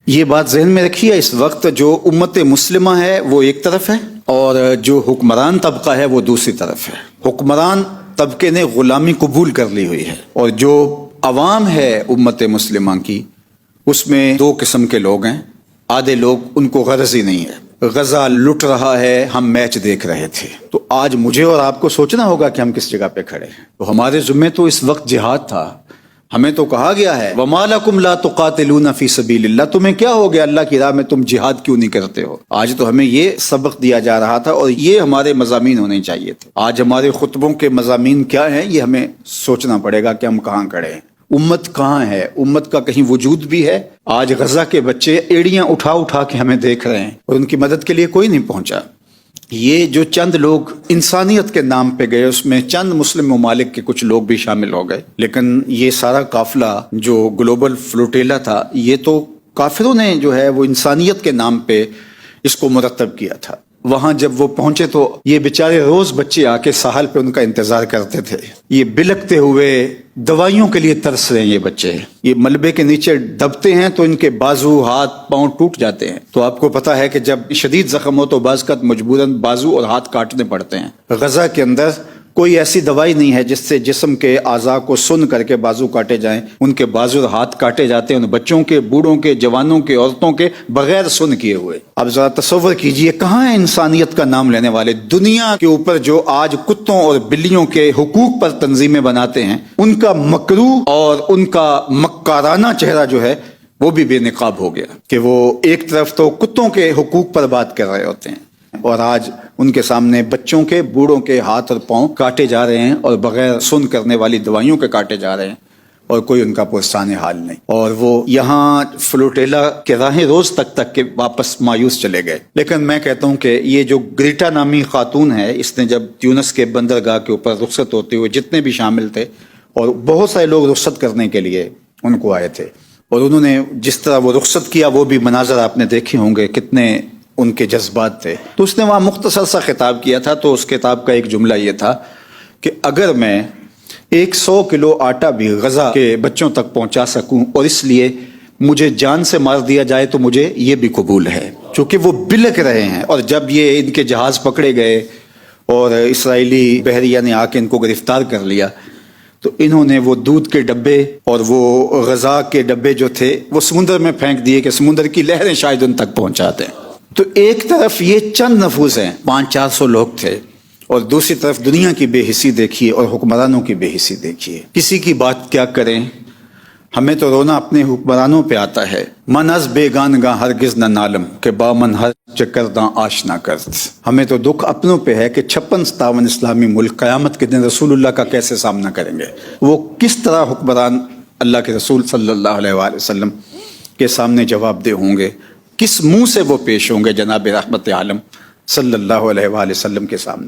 یہ بات ذہن میں رکھیے، اس وقت جو امت مسلمہ ہے وہ ایک طرف ہے اور جو حکمران طبقہ ہے وہ دوسری طرف ہے۔ حکمران طبقے نے غلامی قبول کر لی ہوئی ہے اور جو عوام ہے امت مسلمہ کی، اس میں دو قسم کے لوگ ہیں۔ آدھے لوگ ان کو غرض ہی نہیں ہے، غزہ لٹ رہا ہے، ہم میچ دیکھ رہے تھے۔ تو آج مجھے اور آپ کو سوچنا ہوگا کہ ہم کس جگہ پہ کھڑے ہیں۔ تو ہمارے ذمہ تو اس وقت جہاد تھا، ہمیں تو کہا گیا ہے وَمَا لَكُمْ لَا تُقَاتِلُونَ فِي سَبِيلِ اللَّهِ، تمہیں کیا ہو گیا اللہ کی راہ میں تم جہاد کیوں نہیں کرتے ہو؟ آج تو ہمیں یہ سبق دیا جا رہا تھا اور یہ ہمارے مضامین ہونے چاہیے تھے۔ آج ہمارے خطبوں کے مضامین کیا ہیں یہ ہمیں سوچنا پڑے گا کہ ہم کہاں کھڑے ہیں، امت کہاں ہے، امت کا کہیں وجود بھی ہے؟ آج غزہ کے بچے ایڑیاں اٹھا اٹھا کے ہمیں دیکھ رہے ہیں اور ان کی مدد کے لیے کوئی نہیں پہنچا۔ یہ جو چند لوگ انسانیت کے نام پہ گئے، اس میں چند مسلم ممالک کے کچھ لوگ بھی شامل ہو گئے، لیکن یہ سارا قافلہ جو گلوبل فلوٹیلا تھا، یہ تو کافروں نے جو ہے وہ انسانیت کے نام پہ اس کو مرتب کیا تھا۔ وہاں جب وہ پہنچے تو یہ بیچارے روز بچے آ کے ساحل پہ ان کا انتظار کرتے تھے، یہ بلکتے ہوئے دوائیوں کے لیے ترس رہے ہیں۔ یہ بچے یہ ملبے کے نیچے دبتے ہیں تو ان کے بازو ہاتھ پاؤں ٹوٹ جاتے ہیں۔ تو آپ کو پتا ہے کہ جب شدید زخم ہو تو بعض کا مجبوراً بازو اور ہاتھ کاٹنے پڑتے ہیں۔ غزہ کے اندر کوئی ایسی دوائی نہیں ہے جس سے جسم کے اعضاء کو سن کر کے بازو کاٹے جائیں، ان کے بازو اور ہاتھ کاٹے جاتے ہیں، ان بچوں کے، بوڑھوں کے، جوانوں کے، عورتوں کے، بغیر سن کیے ہوئے۔ اب ذرا تصور کیجئے کہاں ہے انسانیت کا نام لینے والے؟ دنیا کے اوپر جو آج کتوں اور بلیوں کے حقوق پر تنظیمیں بناتے ہیں، ان کا مکروہ اور ان کا مکارانہ چہرہ جو ہے وہ بھی بے نقاب ہو گیا کہ وہ ایک طرف تو کتوں کے حقوق پر بات کر رہے ہوتے ہیں اور آج ان کے سامنے بچوں کے، بوڑھوں کے ہاتھ اور پاؤں کاٹے جا رہے ہیں اور بغیر سن کرنے والی دوائیوں کے کاٹے جا رہے ہیں اور کوئی ان کا پرسان حال نہیں۔ اور وہ یہاں فلوٹیلا کے راہیں روز تک کے واپس مایوس چلے گئے۔ لیکن میں کہتا ہوں کہ یہ جو گریٹا نامی خاتون ہے، اس نے جب تیونس کے بندرگاہ کے اوپر رخصت ہوتے ہوئے جتنے بھی شامل تھے، اور بہت سارے لوگ رخصت کرنے کے لیے ان کو آئے تھے، اور انہوں نے جس طرح وہ رخصت کیا وہ بھی مناظر آپ نے دیکھے ہوں گے، کتنے ان کے جذبات تھے۔ تو اس نے وہاں مختصر سا خطاب کیا تھا، تو اس کتاب کا ایک جملہ یہ تھا کہ اگر میں 100 کلو آٹا بھی غزہ کے بچوں تک پہنچا سکوں اور اس لیے مجھے جان سے مار دیا جائے تو مجھے یہ بھی قبول ہے، چونکہ وہ بلک رہے ہیں۔ اور جب یہ ان کے جہاز پکڑے گئے اور اسرائیلی بحریہ نے آ کے ان کو گرفتار کر لیا، تو انہوں نے وہ دودھ کے ڈبے اور وہ غذا کے ڈبے جو تھے وہ سمندر میں پھینک دیے کہ سمندر کی لہریں شاید ان تک پہنچا دیں۔ تو ایک طرف یہ چند نفوس ہیں، 500-400 لوگ تھے، اور دوسری طرف دنیا کی بے حسی دیکھیے اور حکمرانوں کی بے حسی دیکھیے۔ کسی کی بات کیا کریں، ہمیں تو رونا اپنے حکمرانوں پہ آتا ہے۔ من از بیگان گاں ہرگز نہ نالم کہ بامن ہر چکر داں آشنا کرت۔ ہمیں تو دکھ اپنوں پہ ہے کہ 56-57 اسلامی ملک قیامت کے دن رسول اللہ کا کیسے سامنا کریں گے، وہ کس طرح حکمران اللہ کے رسول صلی اللہ علیہ وآلہ وسلم کے سامنے جواب دہ ہوں گے، کس منہ سے وہ پیش ہوں گے جناب رحمت عالم صلی اللہ علیہ وآلہ وسلم کے سامنے۔